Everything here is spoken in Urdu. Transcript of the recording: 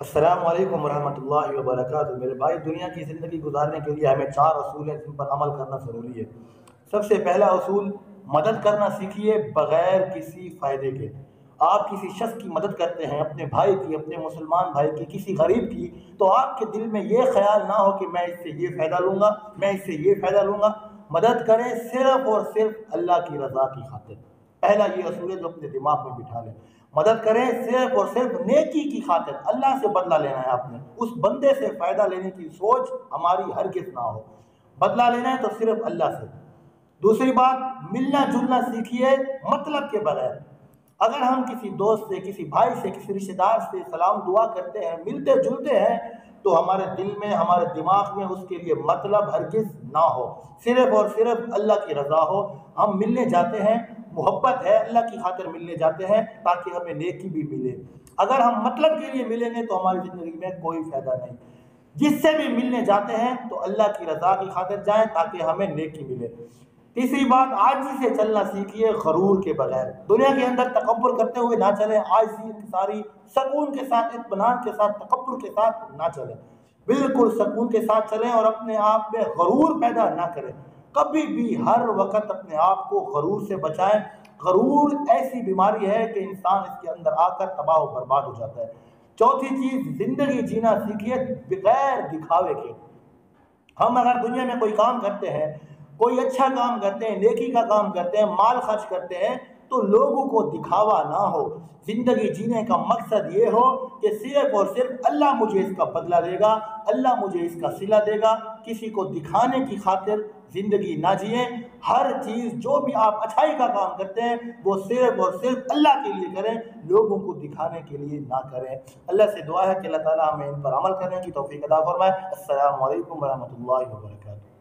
السلام علیکم ورحمۃ اللہ وبرکاتہ۔ میرے بھائی، دنیا کی زندگی گزارنے کے لیے ہمیں 4 اصول ہیں جن پر عمل کرنا ضروری ہے۔ سب سے پہلا اصول، مدد کرنا سیکھیے بغیر کسی فائدے کے۔ آپ کسی شخص کی مدد کرتے ہیں، اپنے بھائی کی، اپنے مسلمان بھائی کی، کسی غریب کی، تو آپ کے دل میں یہ خیال نہ ہو کہ میں اس سے یہ فائدہ لوں گا، میں اس سے یہ فائدہ لوں گا۔ مدد کریں صرف اور صرف اللہ کی رضا کی خاطر۔ پہلا یہ اصول ہے جو اپنے دماغ میں بٹھا لیں۔ مدد کریں صرف اور صرف نیکی کی خاطر۔ اللہ سے بدلہ لینا ہے، آپ نے اس بندے سے فائدہ لینے کی سوچ ہماری ہرگز نہ ہو۔ بدلہ لینا ہے تو صرف اللہ سے۔ دوسری بات، ملنا جلنا سیکھیے مطلب کے بغیر۔ اگر ہم کسی دوست سے، کسی بھائی سے، کسی رشتہ دار سے سلام دعا کرتے ہیں، ملتے جلتے ہیں، تو ہمارے دل میں، ہمارے دماغ میں اس کے لیے مطلب ہرگز نہ ہو، صرف اور صرف اللہ کی رضا ہو۔ ہم ملنے جاتے ہیں، محبت ہے، اللہ کی خاطر ملنے جاتے ہیں تاکہ ہمیں نیکی بھی ملے۔ اگر ہم مطلب کے لیے ملیں گے تو ہماری زندگی میں کوئی فائدہ نہیں۔ جس سے بھی ملنے جاتے ہیں تو اللہ کی رضا کی خاطر جائیں تاکہ ہمیں نیکی ملے۔ تیسری بات، عاجزی سے چلنا سیکھیے غرور کے بغیر۔ دنیا کے اندر تکبر کرتے ہوئے نہ چلیں، عاجزی کی ساری سکون کے ساتھ، اطمینان کے ساتھ، تکبر کے ساتھ نہ چلیں، بالکل سکون کے ساتھ چلیں اور اپنے آپ میں غرور پیدا نہ کریں۔ کبھی بھی ہر وقت اپنے آپ کو غرور سے بچائیں۔ غرور ایسی بیماری ہے کہ انسان اس کے اندر آ کر تباہ و برباد ہو جاتا ہے۔ چوتھی چیز، زندگی جینا سیکھیے بغیر دکھاوے کے۔ ہم اگر دنیا میں کوئی کام کرتے ہیں، کوئی اچھا کام کرتے ہیں، نیکی کا کام کرتے ہیں، مال خرچ کرتے ہیں، تو لوگوں کو دکھاوا نہ ہو۔ زندگی جینے کا مقصد یہ ہو کہ صرف اور صرف اللہ مجھے اس کا بدلہ دے گا، اللہ مجھے اس کا صلہ دے گا۔ کسی کو دکھانے کی خاطر زندگی نہ جئیں۔ ہر چیز، جو بھی آپ اچھائی کا کام کرتے ہیں، وہ صرف اور صرف اللہ کے لیے کریں، لوگوں کو دکھانے کے لیے نہ کریں۔ اللہ سے دعا ہے کہ اللہ تعالیٰ ہمیں ان پر عمل کرنے کی توفیق عطا فرمائے۔ السلام علیکم ورحمۃ اللہ وبرکاتہ۔